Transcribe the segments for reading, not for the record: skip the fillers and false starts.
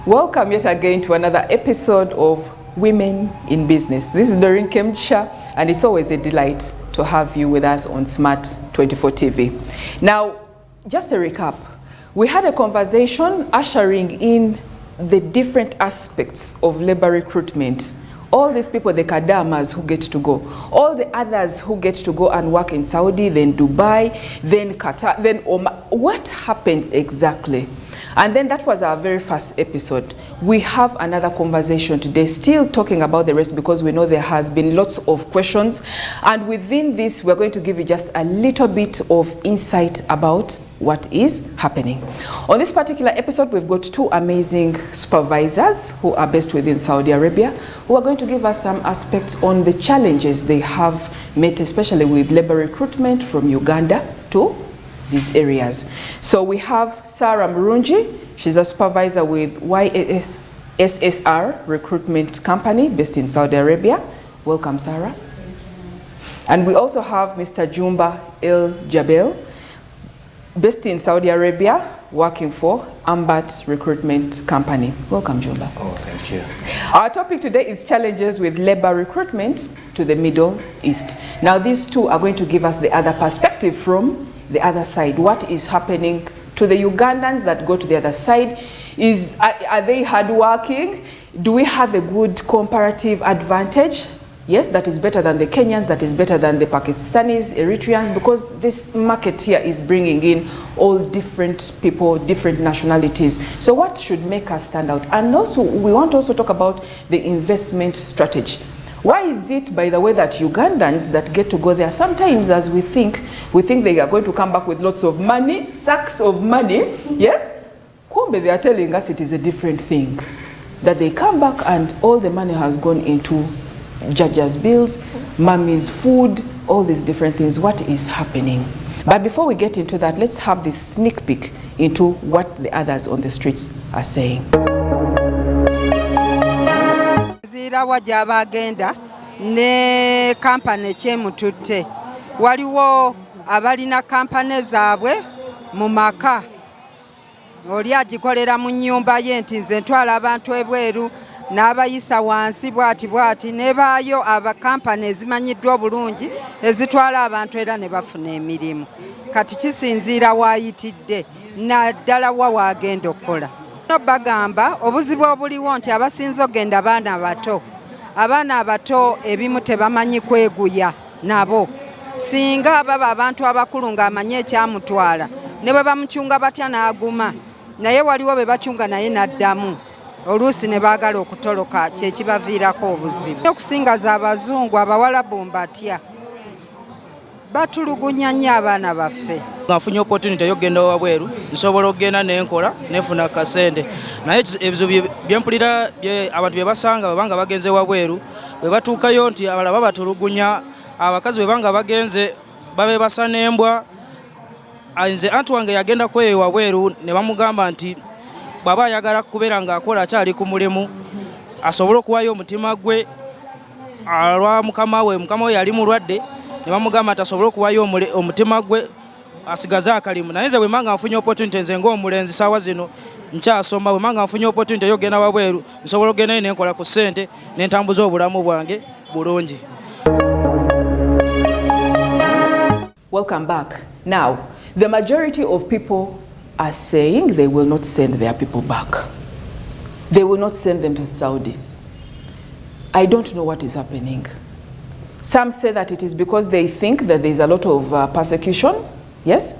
Welcome yet again to another episode of Women in Business. This is Doreen Kemcha, and it's always a delight to have you with us on Smart 24 TV. Now, just a recap. We had a conversation ushering in the different aspects of labor recruitment. All these people, the Kadamas who get to go, all the others who get to go and work in Saudi, then Dubai, then Qatar, then Oman. What happens exactly? And then that was our very first episode. We have another conversation today, still talking about the rest because we know there has been lots of questions. And within this, we're going to give you just a little bit of insight about what is happening. On this particular episode, we've got two amazing supervisors who are based within Saudi Arabia, who are going to give us some aspects on the challenges they have met, especially with labor recruitment from Uganda to these areas. So we have Sarah Murungi. She's a supervisor with SSR Recruitment Company based in Saudi Arabia. Welcome, Sarah. And we also have Mr. Jumba El Jabel, based in Saudi Arabia, working for Ambat Recruitment Company. Welcome, Jumba. Oh, thank you. Our topic today is challenges with labor recruitment to the Middle East. Now, these two are going to give us the other perspective from the other side. What is happening to the Ugandans that go to the other side? Are they hardworking? Do we have a good comparative advantage? Yes, that is better than the Kenyans, that is better than the Pakistanis, Eritreans, because this market here is bringing in all different people, different nationalities. So what should make us stand out? And also, we want to also talk about the investment strategy. Why is it, by the way, that Ugandans that get to go there, sometimes as we think they are going to come back with lots of money, sacks of money, yes? Kumbe, they are telling us it is a different thing. That they come back and all the money has gone into Jaja's bills, mommy's food, all these different things. What is happening? But before we get into that, let's have this sneak peek into what the others on the streets are saying. Wajabagenda ne kampani kyemututte waliwo abalina kampani zaabwe mu maka oli agikolera mu nnyumba ye nti nze ntwala abantu ebweru n'abayisa wansi bwati ne baayo abakampani ezimanyiddwa obulungi ezitwala abantu era ne bafuna emirimu kati kisinziira waayitidde naddala wa waagenda okukola. Bagamba obuzibu obuliwo nti abasinze ogenda abaana abato ebimu tebamanyi kweguya nabo singa baba abantu abakulu ng'amanyi ekyamutwala ne bwe bamucunga batya n'aguma naye waliwo be bacunga naye n'addamu oluusi ne baagala okutoloka kyekibaviirako obuzibu. Okusinga z'abazungu abawalabu mbatya batulugunya nnyo abaana baffe. Ngafunye opportunity y'okugenda wabweru nsobola okugenda nenkola nefuna kasende naye ebizibu byempulira abantu bye basanga babanga bagenze wabweru bwe batuukayo nti abalaba batulugunya abakazi bwe banga bagenze babe basanembwa. Nze anti wange yagenda kweyo wabweru ne bamugamba nti bw'aba ayagala kubeera ng'akola akyali ku mulimu asobole okuwayo omutima gwe alwa mukama we yali mulwadde ne bamugamba nti asobole okuwayo omutima gwe asigaze akalimu. Naye nze bwe manga nfunye opportunity nze ng'omulenzi saawa zino nkyasoma bwe manga nfunye opportunity y'okugenda wabweru nsobola okugenda ne nkola ku ssente ne ntambuza obulamu bwange bulungi. Welcome back. Now, the majority of people are saying they will not send their people back. They will not send them to Saudi. I don't know what is happening. Some say that it is because they think that there is a lot of persecution. Yes?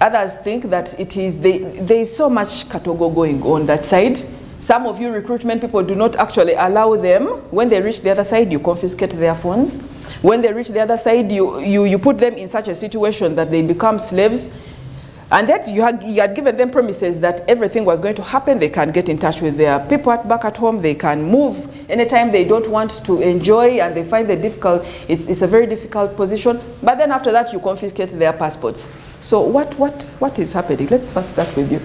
Others think that it is there is so much katogo going on that side. Some of you recruitment people do not actually allow them. When they reach the other side, you confiscate their phones. When they reach the other side, you put them in such a situation that they become slaves. And that you had given them promises that everything was going to happen. They can get in touch with their people back at home. They can move anytime they don't want to enjoy and they find it's a very difficult position. But then after that, you confiscate their passports. So what is happening? Let's first start with you.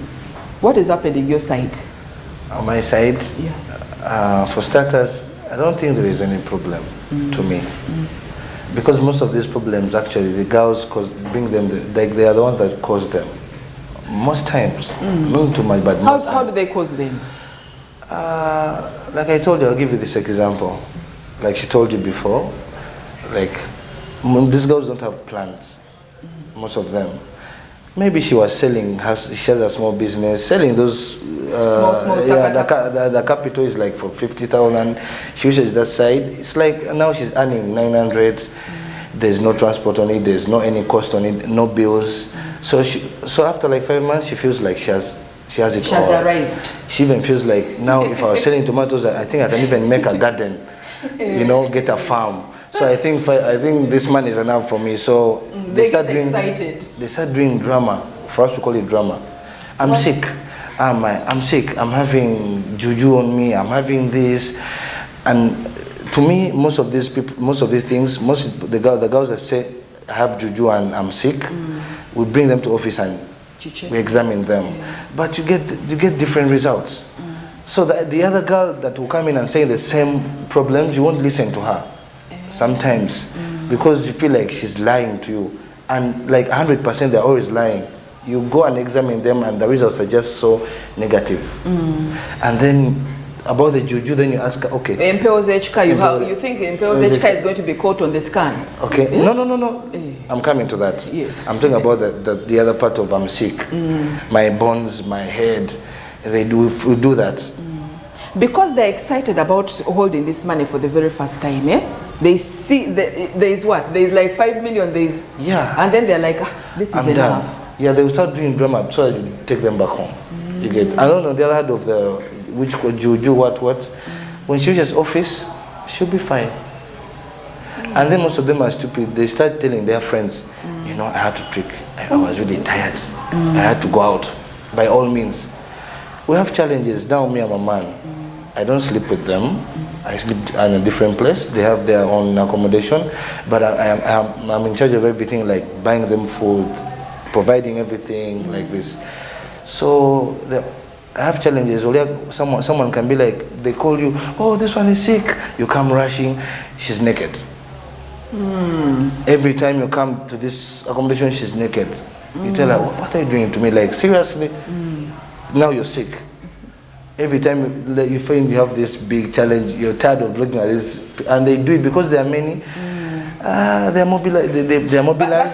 What is happening your side? On my side, yeah. For starters, I don't think there is any problem to me. Because most of these problems, actually, the girls bring them, they are the ones that cause them. Most times, not too much, but most how do they cause them? Like I told you, I'll give you this example. Like she told you before, like these girls don't have plans, most of them. Maybe she was selling, she has a small business, selling those, small yeah, the capital is like for 50,000. She uses that side. It's like now she's earning 900. There's no transport on it, there's no any cost on it, no bills. So after like 5 months, she feels like she has it all. She has arrived. She even feels like now if I was selling tomatoes, I think I can even make a garden, you know, get a farm. So I think this money is enough for me. So they start doing excited. They start doing drama. For us to call it drama. I'm sick. I'm sick. I'm having juju on me. I'm having this, and to me, most of these things, the girls that say I have juju and I'm sick, we bring them to office and we examine them, but you get different results. So the other girl that will come in and say the same problems, you won't listen to her sometimes because you feel like she's lying to you, and like 100% they're always lying. You go and examine them and the results are just so negative. And then about the juju, then you ask her, okay. You think MPOZHK is going to be caught on the scan? Okay. Yeah? No. I'm coming to that. Yes. I'm talking about the other part of I'm sick. My bones, my head, we do that. Because they're excited about holding this money for the very first time, They see, there's what? There's like 5 million, yeah. And then they're like, this is enough. Done. Yeah, they will start doing drama so that you take them back home. You get, I don't know, the other hand of the, which called juju, what. When she reaches office, she'll be fine. And then most of them are stupid. They start telling their friends, you know, I had to trick. I was really tired. I had to go out. By all means. We have challenges. Now me, I'm a man. I don't sleep with them. I sleep in a different place. They have their own accommodation. But I'm in charge of everything, like buying them food, providing everything like this. So I have challenges. Someone can be like, they call you, oh, this one is sick. You come rushing, she's naked. Every time you come to this accommodation, she's naked. You tell her, what are you doing to me? Like, seriously? Now you're sick. Every time you find you have this big challenge, you're tired of looking at this, and they do it because there are many. They're mobilized.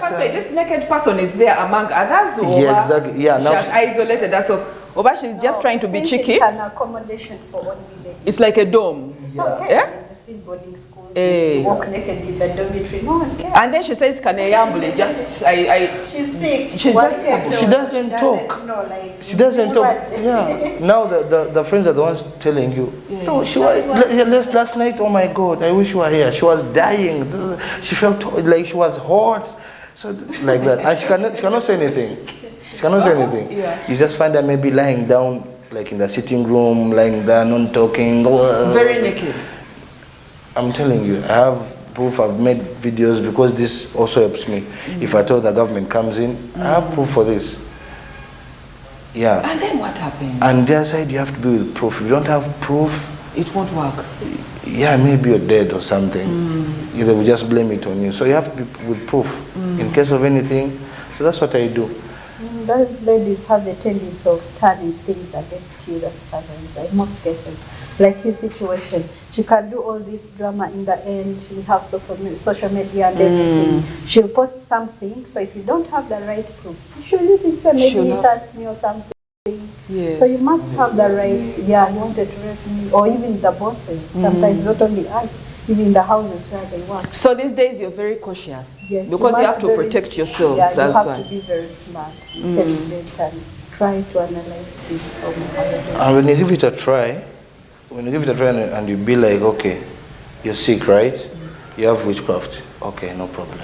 But first, this naked person is there among others, or yeah, exactly. Yeah, now she has isolated herself. Or she's just trying to be cheeky. It's an accommodation for only ladies. It's like a dome. It's okay. Yeah? You've seen boarding schools. You walk naked in the dormitory. No one cares. And then she says, "Can I yamble?" Just She's sick. She's just. She doesn't talk. No, like she doesn't talk. Yeah. Now the friends are the ones telling you. Yeah. No, she was last night. Oh my God! I wish you were here. She was dying. She felt like she was hot. So like that, and she cannot say anything. She cannot say anything. Yeah. You just find her maybe lying down, like in the sitting room, lying there, not talking. Very naked. I'm telling you, I have proof. I've made videos because this also helps me. If I tell the government comes in, I have proof for this. Yeah. And then what happens? And their side, you have to be with proof. If you don't have proof, it won't work. Yeah, maybe you're dead or something. They will just blame it on you. So you have to be with proof in case of anything. So that's what I do. Those ladies have a tendency of turning things against you, the supervisor, in most cases. Like his situation, she can do all this drama in the end. She have social media and everything. She'll post something. So if you don't have the right proof, she'll leave it. So maybe he touched me or something. Yes. So you must have the right. Yeah, he wanted to rape me, or even the bosses. Sometimes not only us, even the houses where they work. So these days you're very cautious. Yes, because you have to protect yourselves. Yeah, you have well. to be very smart, intelligent, and try to analyze things from a And when you give it a try, and you be like, okay, you're sick, right? You have witchcraft. Okay, no problem.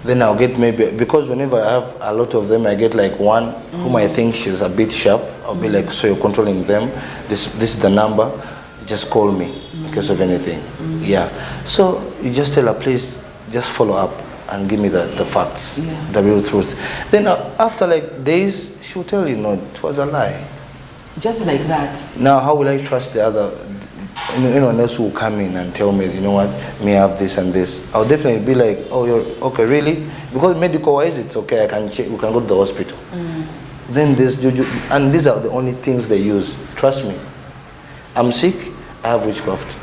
Then I'll get maybe, because whenever I have a lot of them, I get like one whom I think she's a bit sharp. I'll be like, so you're controlling them. This is the number. Just call me in case of anything. Yeah. So you just tell her, please, just follow up and give me the facts, the real truth. Then after like days, she'll tell you, no, it was a lie. Just like that. Now, how will I trust the other? Anyone else who will come in and tell me, you know what, may have this and this. I'll definitely be like, oh, you're okay, really? Because medical-wise, it's okay. I can check. We can go to the hospital. Then there's juju, and these are the only things they use. Trust me. I'm sick, I have witchcraft.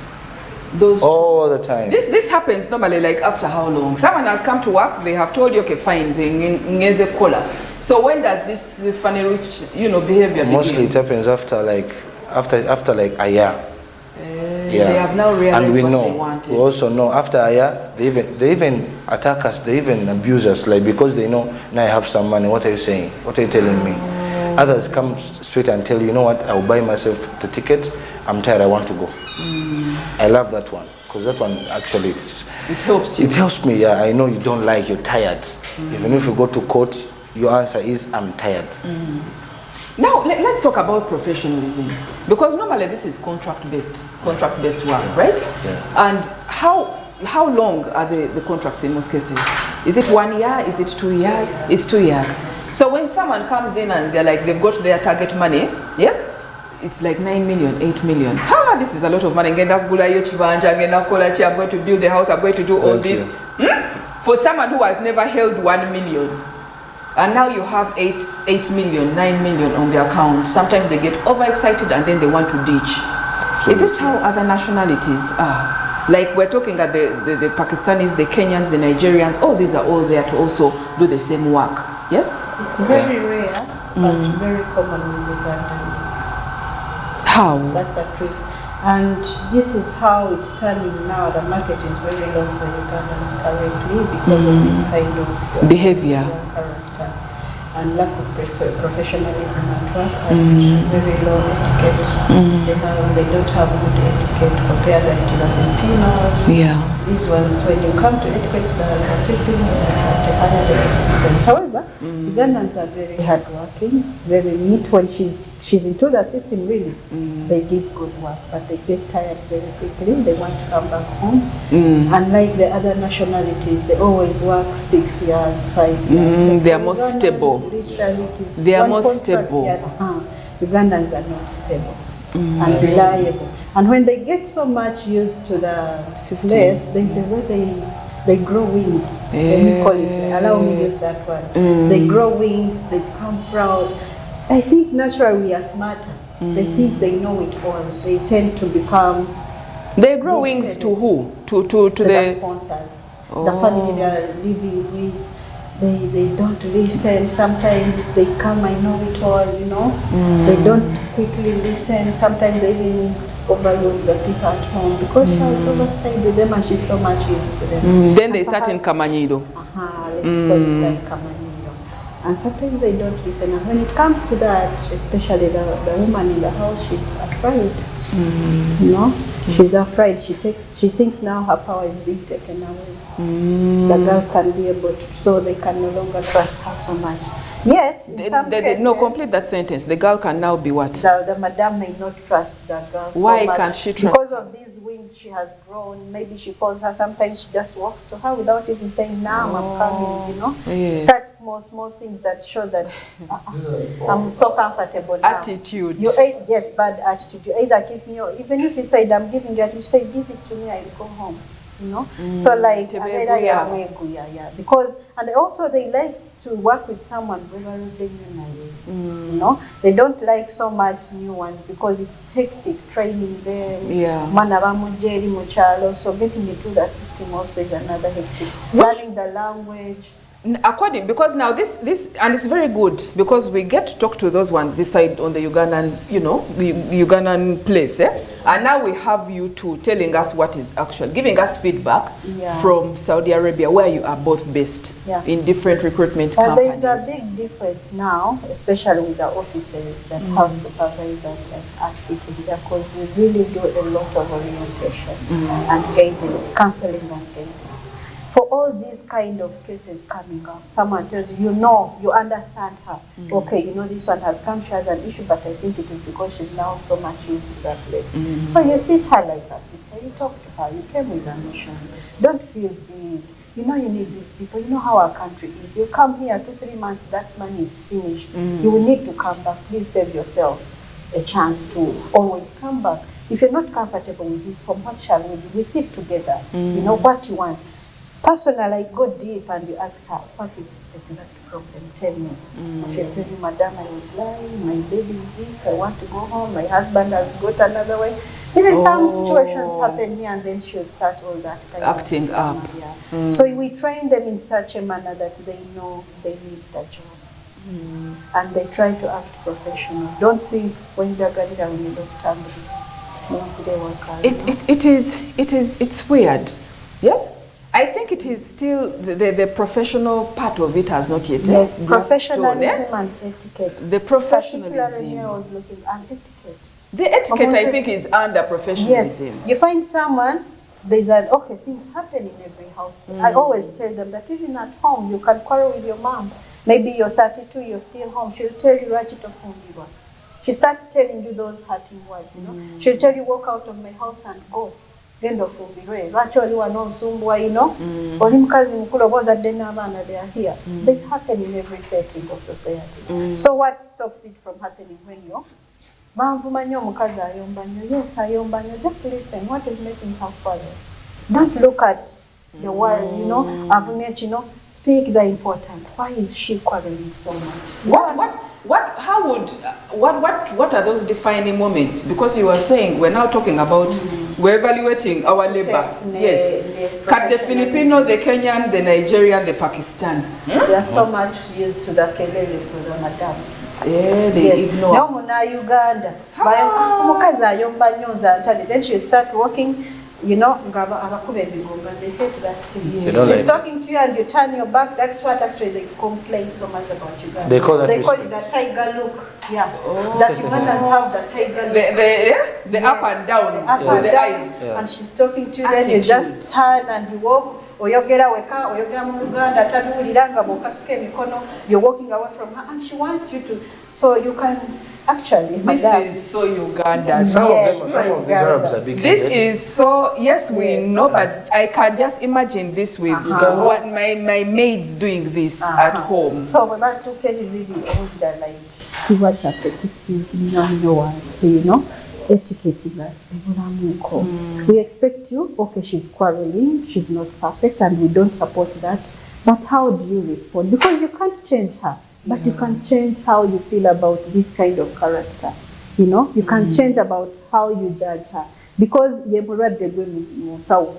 Those all the time. This happens normally like after how long? Someone has come to work, they have told you, okay, fine, so when does this funny behavior begin? Mostly it happens after like a year. They have now realized and we what know. they wanted. We also know after a year, they even attack us, they even abuse us, like because they know now I have some money. What are you saying? What are you telling me? Others come straight and tell you, you know what? I'll buy myself the ticket. I'm tired. I want to go. I love that one because that one actually it helps you. It helps me. Yeah, I know you don't like. You're tired. Even if you go to court, your answer is I'm tired. Now, let's talk about professionalism, because normally this is contract-based work, right? Yeah. And how long are the contracts in most cases? Is it 1 year? Is it 2 years? It's 2 years. So when someone comes in and they're like, they've got their target money, yes? It's like 9 million, 8 million. This is a lot of money. I'm going to build the house, I'm going to do all this. For someone who has never held 1 million, and now you have 8 million, 9 million on the account. Sometimes they get overexcited and then they want to ditch. So is this how other nationalities are? Like we're talking at the Pakistanis, the Kenyans, the Nigerians, these are all there to also do the same work. Yes? It's very rare, but very common with Ugandans. How? That's the truth. And this is how it's turning now. The market is very low for Ugandans currently because of this kind of behavior, character, and lack of professionalism at work, and very low etiquette. They don't have good etiquette compared to the Filipinos. Yeah. These ones, when you come to etiquette, the Filipinos are at another difference. However, Ugandans are very hardworking, very neat. When she's into the system, really, they give good work, but they get tired very quickly. They want to come back home. Unlike the other nationalities, they always work 6 years, 5 years. They are more stable. They are more stable. Ugandans are not stable and reliable. And when they get so much used to the system, place, there's a way they grow wings. Let me call it. Allow me to use that one. They grow wings. They become proud. I think naturally we are smarter. They think they know it all. They tend to become. They grow wings to who? To the sponsors, the family they are living with. They don't listen. Sometimes they come, I know it all, They don't quickly listen. Sometimes they even overload the people at home because she has overstayed with them and she's so much used to them. Then they start in Kamanyido. Let's call it like Kamanyido. And sometimes they don't listen. And when it comes to that, especially the woman in the house, she's afraid. She's afraid. She thinks now her power is being taken away. The girl can be able to, so they can no longer trust her so much. Yet, in some cases, no, complete that sentence. The girl can now be what? The madam may not trust the girl so Why much. Can't she trust? Because of these wings she has grown. Maybe she calls her. Sometimes she just walks to her without even saying, "Now I'm coming." Yes. Such small things that show that I'm so comfortable now. Attitude. Yes, bad attitude. You either give me, or even if you said I'm giving you, you say give it to me, I'll go home. So like because, and also they like to work with someone they don't like so much new ones because it's hectic training them. So getting into the system also is another hectic. Learning the language. Because now this and it's very good because we get to talk to those ones this side on the Ugandan, Ugandan place, and now we have you two telling us what is actual, giving us feedback from Saudi Arabia, where you are both based in different recruitment companies. There's a big difference now, especially with the offices that have supervisors like us sitting there, because we really do a lot of orientation and guidance, counseling and guidance. For all these kind of cases coming up, someone tells you, you understand her. Okay, this one has come, she has an issue, but I think it is because she's now so much used to that place. So you sit her like a sister, you talk to her, you came with a mission. Don't feel big. You need these people. You know how our country is. You come here 2-3 months, that money is finished. You will need to come back. Please save yourself a chance to always come back. If you're not comfortable with this, from what shall we do? We sit together. You know what you want. Personally, I go deep and you ask her, what is the exact problem? Tell me. She'll tell you, Madam, I was lying, my baby is this, I want to go home, my husband has got another way. Even some situations happen here, and then she'll start all that kind acting of up. Yeah. So we train them in such a manner that they know they need the job. And they try to act professional. Don't think when you're going down, you don't angry. It's weird. Yes? I think it is still the professional part of it has not yet. Yes, professionalism and etiquette. The professionalism. Particularly I was looking at etiquette. The etiquette, I think, is under professionalism. Yes, you find someone, there's an, okay, things happen in every house. I always tell them that even at home, you can quarrel with your mom. Maybe you're 32, you're still home. She'll tell you, Ratchet of home you are. She starts telling you those hurting words, you know. She'll tell you, walk out of my house and go. Gendo fumbirwe. Actually, we are not Zumbwa, you know. Olimkazi mkulu boza denavana, they are here. They happen in every setting of society. So what stops it from happening when you're yes, ayombanyo. Just listen. What is making her follow? Don't look at the world, you know. Pick the important. Why is she quarreling so much? What are those defining moments? Because you were saying we're now talking about we're evaluating our labor. Yes. Cut the Filipino, the Kenyan, the Nigerian, the Pakistan. They are so much used to the kelele for the madams. Yeah, they ignore. No muna Uganda. Then she start walking. You know, they hate that thing. She's talking to you and you turn your back. That's what actually they complain so much about Uganda. They call it the tiger look. Yeah. That Ugandans have the tiger look. The up and down. The up and the down. eyes. Yeah. And she's talking to you, then you just turn and you walk. You're walking away from her and she wants you to, so you can actually. This is so Uganda. Some of these Arabs are big. This is so, yes, we know, but I can just imagine this with what my maids doing this at home. So when I took any really older, like, to what this is, you know, etiquette. We expect you, okay, she's quarreling, she's not perfect, and we don't support that. But how do you respond? Because you can't change her, but you can change how you feel about this kind of character. You know, you can change about how you judge her. Because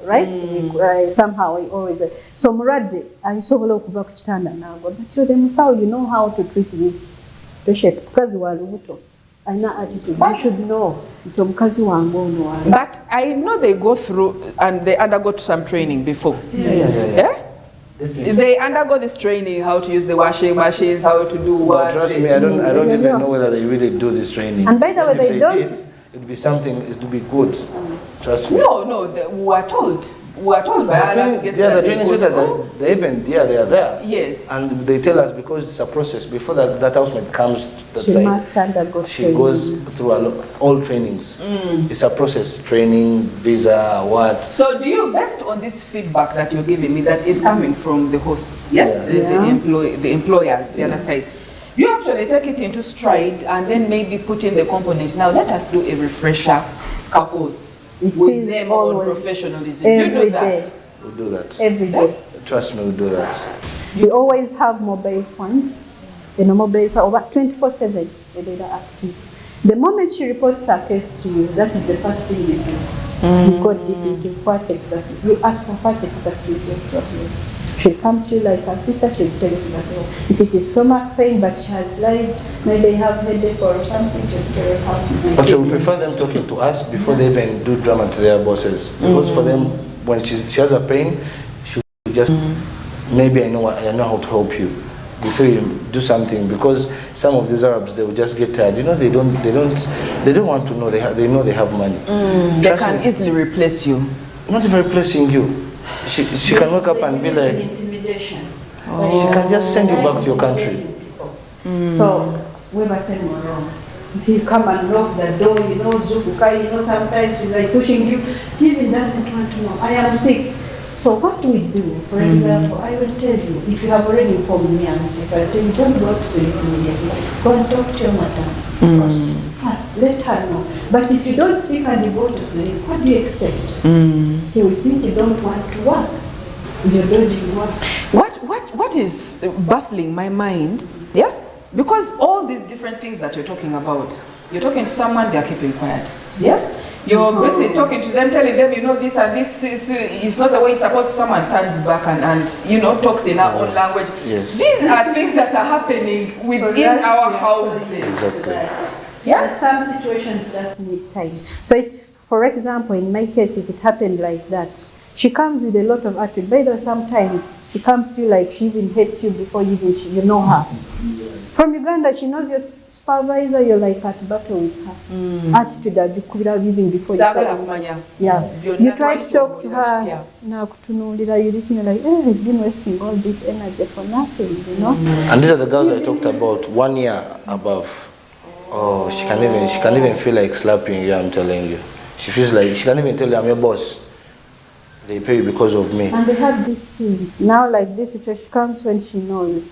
right? Somehow I always so Murad, I saw kuva kuchitanda nago. But you know how to treat this patient because you are luto. Attitude. You should know. But I know they go through and they undergo some training before. Yeah? They undergo this training, how to use the washing machines, how to do what. Trust me, I don't even know whether they really do this training. And by the way, they don't. It'd be something. It would be good. Trust me. No, we are told. We are told by others. The training centers, they are there. Yes. And they tell us because it's a process. Before that housemate comes to she must undergo she goes through all trainings. It's a process, training, visa, what. So do you, based on this feedback that you're giving me that is coming from the hosts, yes, the employers, the other side, you actually take it into stride and then maybe put in the component. Now let us do a refresher couples. With them on professionalism. You do that? We'll do that. Every day. Trust me, we'll do that. We always have mobile phones. Mobile phone over 24/7. They are active. The moment she reports her case to you, that is the first thing you do. You go deep into what exactly. You ask her what exactly is your problem. She'll come to you like her sister, she'll tell you exactly. If it is stomach pain, but she has lied, maybe they have headache or something, she'll tell you how. But you prefer them talking to us before they even do drama to their bosses. Because for them, when she has a pain, she will just, maybe I know how to help you. Before you do something, because some of these Arabs, they will just get tired. You know, they don't want to know. They know they have money. They can easily replace you. Not even replacing you. She can wake up and be like, intimidation. She can just send you back to your country. So we must send more wrong. If you come and knock the door, Zukukai, sometimes she's like pushing you. She even doesn't want to know. I am sick. So what do we do? For example, I will tell you, if you have already informed me I'm sick, I'll tell you, don't go to sleep immediately. Go and talk to your madam first. Let her know. But if you don't speak and you go to sleep, what do you expect? He will think you don't want to work. You're dodging what? What is baffling my mind, yes? Because all these different things that you're talking about, you're talking to someone, they're keeping quiet, yes? You're basically talking to them, telling them, you know, this and this is not the way it's supposed to. Someone turns back and you know, talks in our own language. Yes. These are things that are happening within our houses. Exactly. Yes? Some situations just need time. So it's, for example, in my case, if it happened like that, she comes with a lot of attitude. By the way, sometimes she comes to you like she even hates you before you know her. From Uganda, she knows your supervisor, you're like at battle with her. Attitude that you could have even before you start. Yeah. You try to talk to her, you listen, you're like, I've been wasting all this energy for nothing, you know? And these are the girls I talked about, 1 year above. Oh, she can't even feel like slapping you, I'm telling you. She feels like, she can't even tell you I'm your boss. They pay you because of me. And they have this thing. Now like this situation comes when she knows.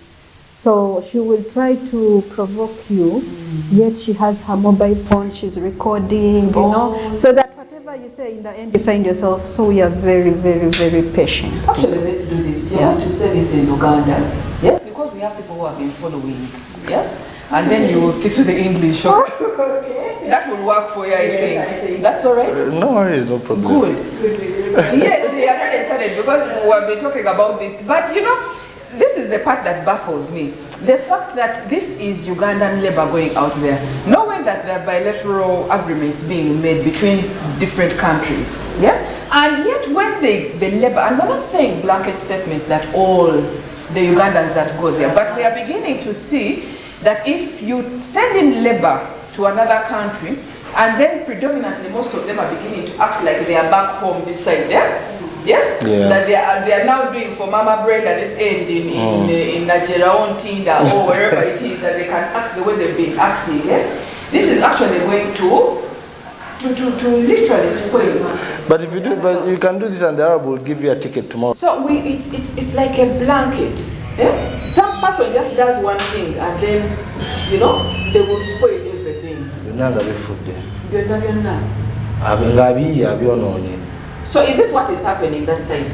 So she will try to provoke you, yet she has her mobile phone, she's recording, you know. So that whatever you say in the end, you find yourself, so we are very, very, very patient. Actually, let's do this. You want to say this in Uganda, yes? Because we have people who have been following, yes? And then you will stick to the English, okay? That will work for you, I think. That's all right? No worries, no problem. Good. Yes, we are already started because we have been talking about this. But you know, this is the part that baffles me. The fact that this is Ugandan labor going out there, knowing that there are bilateral agreements being made between different countries, yes? And yet when the labor, and we're not saying blanket statements that all the Ugandans that go there, but we are beginning to see that if you send in labor to another country, and then predominantly most of them are beginning to act like they are back home beside them, yes? Yeah. That they are now doing for Mama Bread at this end in Nigeria on Tinder or wherever it is, that they can act the way they've been acting. Yeah? This is actually going to literally spoil. But if you do, but you can do this, and the Arab will give you a ticket tomorrow. So it's like a blanket. Yeah? Some person just does one thing, and then you know they will spoil everything. So is this what is happening that side?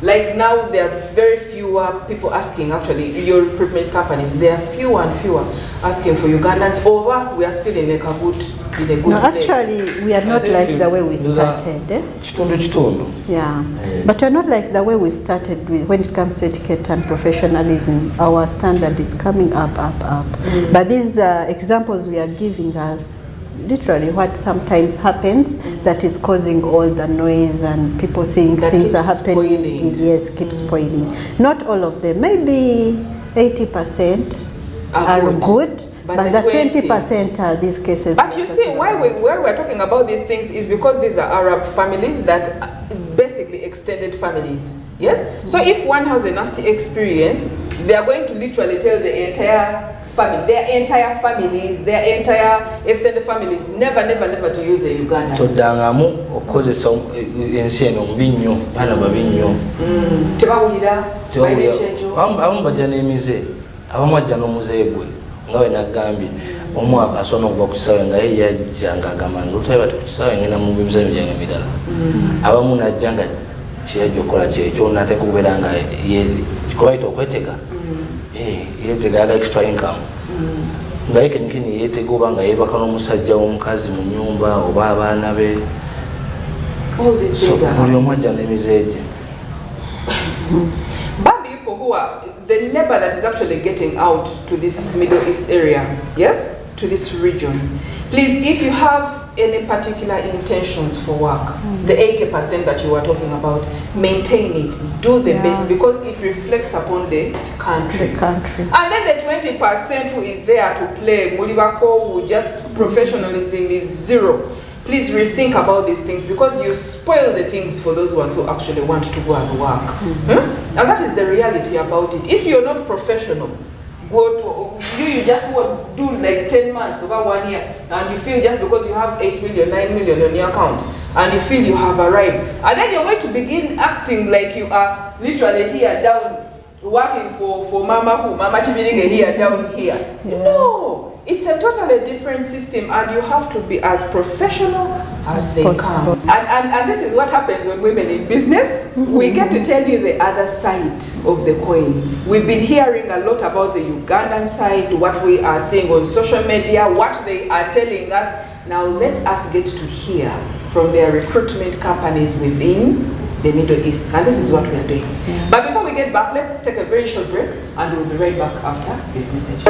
Like now there are very few people asking, actually, your recruitment companies, there are fewer and fewer asking for Ugandans, or we are still in a good place? No, actually, we are not like the way we started. Yeah, but we're not like the way we started with when it comes to etiquette and professionalism. Our standard is coming up. But these examples we are giving us, literally what sometimes happens that is causing all the noise and people think that things are happening. Spoiling. Yes, keep spoiling. Not all of them. Maybe 80% are good. But the 20% are these cases. But you see, why we're talking about these things is because these are Arab families that basically extended families. Yes? So if one has a nasty experience, they are going to literally tell the entire family, their entire families, their entire extended families, never to use a Uganda. So dangamu okozesa ensi eno mbinyo bana babinyo. Tebawulira abamu bajja n'emize abamu ajja n'omuzeegwe nga we nagambye omu asona okuva ku kisaawe nga ye yajja ng'agamba ng'otwali bati ku kisaawe ngenda mu mizanyo gyange emirala abamu najja nga kyeyajja okukola kyekyo nateeka okubeera nga kubayita okwetega yeetega yaga extra income nga ye kenikini yeetega oba nga yeebaka n'omusajja w'omukazi mu nnyumba oba abaana be buli omu ajja n'emize gye. Who are the labor that is actually getting out to this Middle East area, yes, to this region. Please, if you have any particular intentions for work, the 80% that you were talking about, maintain it, do the best, because it reflects upon the country. And then the 20% who is there to play, Mulibako, who just professionalism is zero. Please rethink about these things, because you spoil the things for those ones who actually want to go and work. And that is the reality about it. If you're not professional, you just do like 10 months over 1 year, and you feel just because you have 8 million, 9 million on your account, and you feel you have arrived, and then you're going to begin acting like you are literally here down, working for Mama Chibiringe here, down here. No! It's a totally different system, and you have to be as professional as they come. And this is what happens on Women in Business. We get to tell you the other side of the coin. We've been hearing a lot about the Ugandan side, what we are seeing on social media, what they are telling us. Now let us get to hear from their recruitment companies within the Middle East. And this is what we are doing. Yeah. But before we get back, let's take a very short break and we'll be right back after this message.